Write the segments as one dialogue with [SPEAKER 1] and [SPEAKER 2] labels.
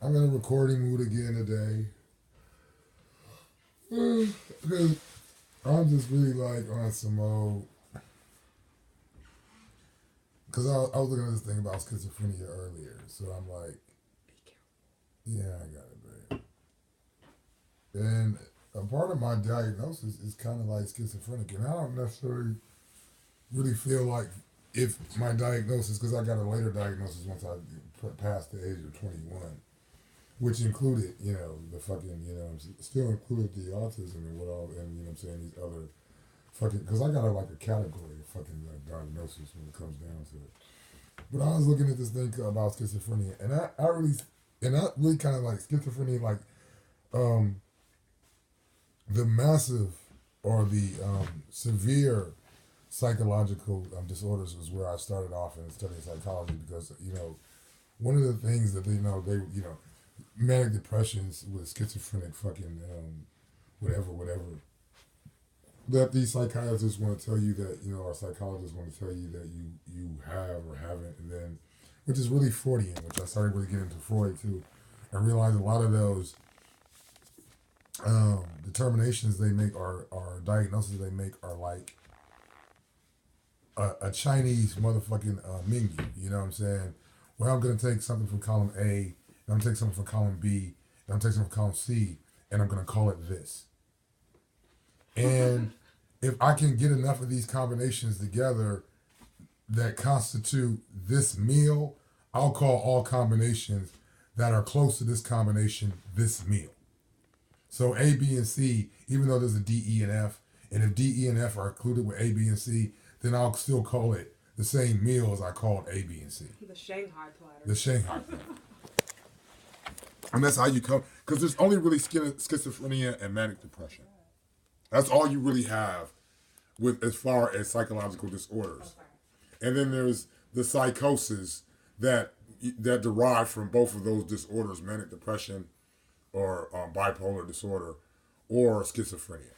[SPEAKER 1] I'm in a recording mood again today. Because I'm just really like on some old. Because I was looking at this thing about schizophrenia earlier. So I'm like, yeah, I got it, babe. And a part of my diagnosis is kind of like schizophrenic. And I don't necessarily really feel like if my diagnosis, because I got a later diagnosis once I passed the age of 21, which included, the fucking, still included the autism and what all, and you know what I'm saying, these other fucking, because I got a category of fucking diagnosis when it comes down to it. But I was looking at this thing about schizophrenia, and I really kind of like schizophrenia, like um, the massive or the severe psychological disorders was where I started off in studying psychology because, one of the things that manic depressions with schizophrenic fucking whatever that these psychiatrists want to tell you that or psychologists want to tell you that you have or haven't, and then which is really Freudian, which I started really getting into Freud too, and realized a lot of those determinations they make or diagnoses they make are like a Chinese motherfucking menu. You know what I'm saying? Well, I'm gonna take something from column A, and I'm gonna take something from column B, and I'm gonna take something from column C, and I'm gonna call it this. And if I can get enough of these combinations together that constitute this meal, I'll call all combinations that are close to this combination this meal. So A, B, and C, even though there's a D, E, and F, and if D, E, and F are included with A, B, and C, then I'll still call it the same meal as I called A, B, and C.
[SPEAKER 2] The Shanghai platter.
[SPEAKER 1] The Shanghai platter. And that's how you come, because there's only really schizophrenia and manic depression. That's all you really have with as far as psychological disorders. Okay. And then there's the psychosis that derive from both of those disorders, manic depression or bipolar disorder or schizophrenia.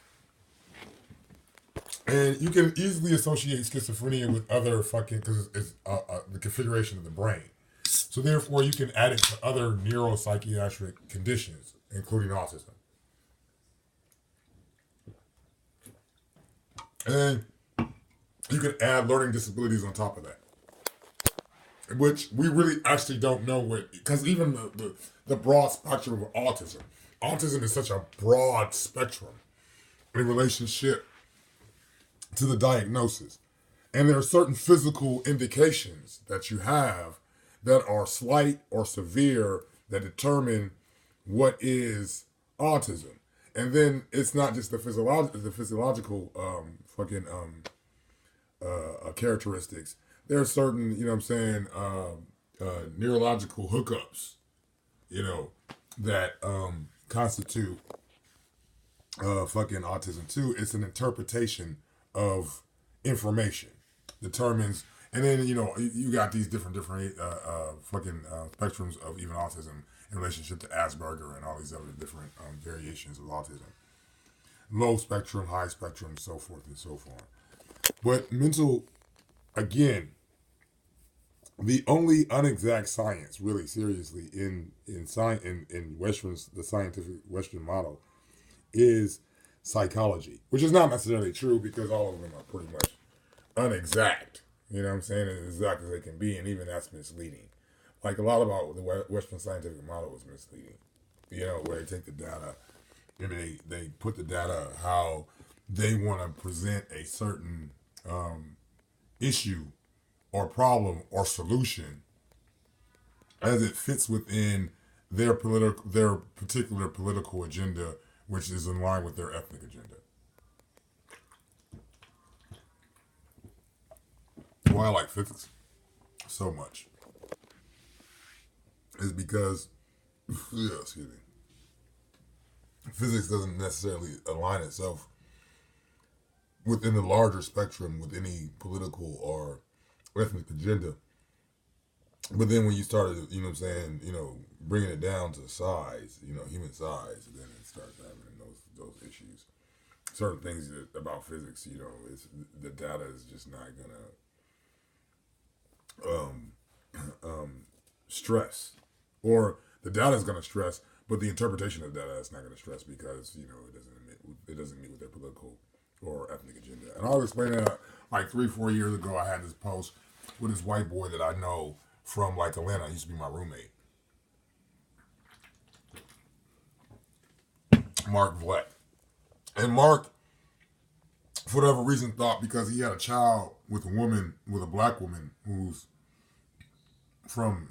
[SPEAKER 1] And you can easily associate schizophrenia with other fucking, because it's the configuration of the brain. So therefore you can add it to other neuropsychiatric conditions, including autism. And you can add learning disabilities on top of that, which we really actually don't know what, because even the broad spectrum of autism is such a broad spectrum in relationship to the diagnosis. And there are certain physical indications that you have that are slight or severe that determine what is autism. And then it's not just the physiological characteristics. There are certain, neurological hookups, that constitute fucking autism too. It's an interpretation of information determines, and then you got these different spectrums of even autism in relationship to Asperger and all these other different variations of autism. Low spectrum, high spectrum, so forth and so forth. But mental, again, the only unexact science, really seriously, in the scientific Western model, is psychology, which is not necessarily true because all of them are pretty much unexact. You know what I'm saying? As exact as they can be, and even that's misleading. Like a lot about the Western scientific model is misleading. Where they take the data and they put the data how they want to present a certain issue or problem or solution as it fits within their particular political agenda, which is in line with their ethnic agenda. Why I like physics so much is because, excuse me, physics doesn't necessarily align itself within the larger spectrum with any political or ethnic agenda. But then when you started, bringing it down to size, human size, then it starts having those issues. Certain things about physics, the data is just not gonna stress, or The data is going to stress, but the interpretation of data is not going to stress because it doesn't meet with their political or ethnic agenda. And I'll explain that. Like 3-4 years ago, I had this post with this white boy that I know from like Atlanta. He used to be my roommate, Mark Vleck. And Mark, for whatever reason, thought because he had a child with a black woman who's from,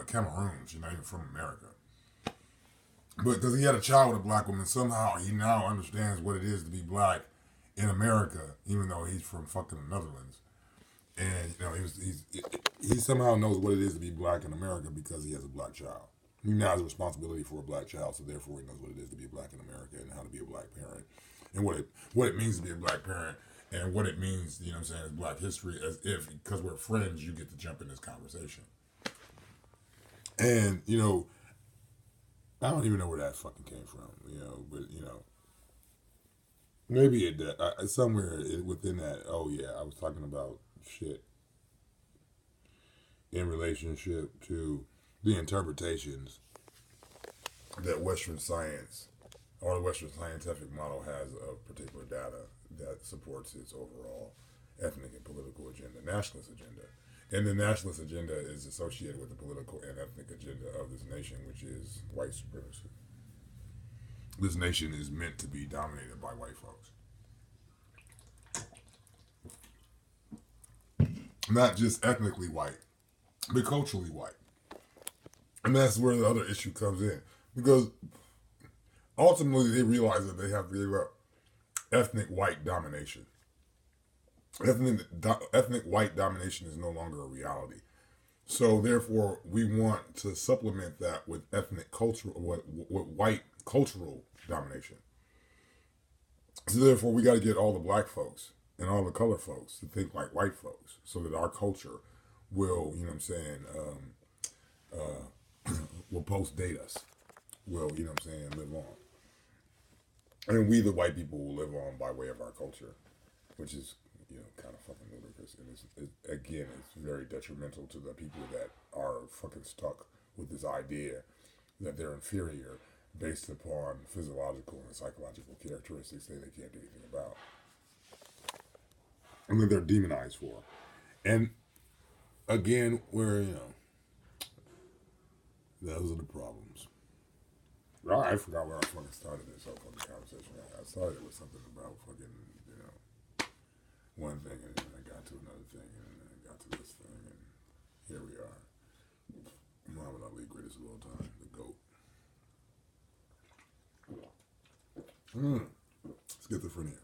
[SPEAKER 1] Cameroon, she's not even from America. But because he had a child with a black woman, somehow he now understands what it is to be black in America, even though he's from fucking the Netherlands. And, he somehow knows what it is to be black in America because he has a black child. He now has a responsibility for a black child, so therefore he knows what it is to be black in America and how to be a black parent. And what it means to be a black parent and what it means, as black history, as if, because we're friends, you get to jump in this conversation. And, I don't even know where that fucking came from, but, maybe it somewhere within that, oh yeah, I was talking about shit in relationship to the interpretations that Western science or the Western scientific model has of particular data that supports its overall ethnic and political agenda, nationalist agenda. And the nationalist agenda is associated with the political and ethnic agenda of this nation, which is white supremacy. This nation is meant to be dominated by white folks. Not just ethnically white, but culturally white. And that's where the other issue comes in. Because ultimately they realize that they have to give up ethnic white domination. Ethnic white domination is no longer a reality. So therefore, we want to supplement that with ethnic cultural, with white cultural domination. So therefore, we got to get all the black folks and all the color folks to think like white folks, so that our culture will, will post-date us, will, live on. And we, the white people, will live on by way of our culture, which is, kind of fucking ludicrous. And it's very detrimental to the people that are fucking stuck with this idea that they're inferior based upon physiological and psychological characteristics that they can't do anything about. And that they're demonized for. And again, those are the problems. I forgot where I fucking started this whole fucking conversation. I started with something about fucking, one thing, and then I got to another thing, and then I got to this thing, and here we are. Muhammad Ali, greatest of all time, the GOAT. Schizophrenia.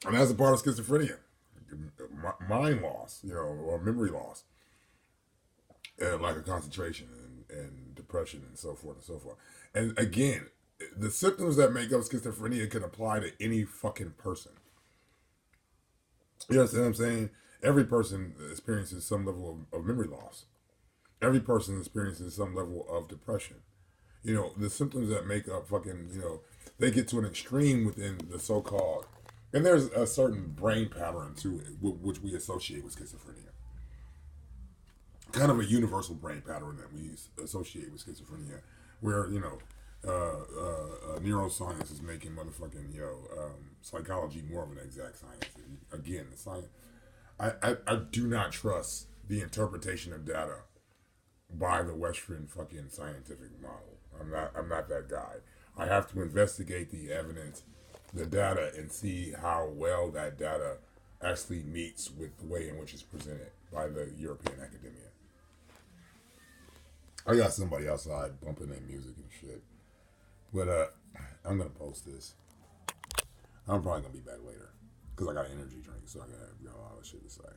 [SPEAKER 1] And that's a part of schizophrenia. Mind loss, or memory loss. And lack of concentration and depression and so forth and so forth. And again, the symptoms that make up schizophrenia can apply to any fucking person. You understand what I'm saying? Every person experiences some level of memory loss. Every person experiences some level of depression. The symptoms that make up fucking, they get to an extreme within the so-called, and there's a certain brain pattern to it, which we associate with schizophrenia. Kind of a universal brain pattern that we associate with schizophrenia, where, neuroscience is making motherfucking, psychology more of an exact science. And again, the science, I do not trust the interpretation of data by the Western fucking scientific model. I'm not that guy. I have to investigate the evidence, the data, and see how well that data actually meets with the way in which it's presented by the European academia. I got somebody outside bumping their music and shit. But I'm going to post this. I'm probably going to be back later. Because I got an energy drink, so I got a lot of shit to say.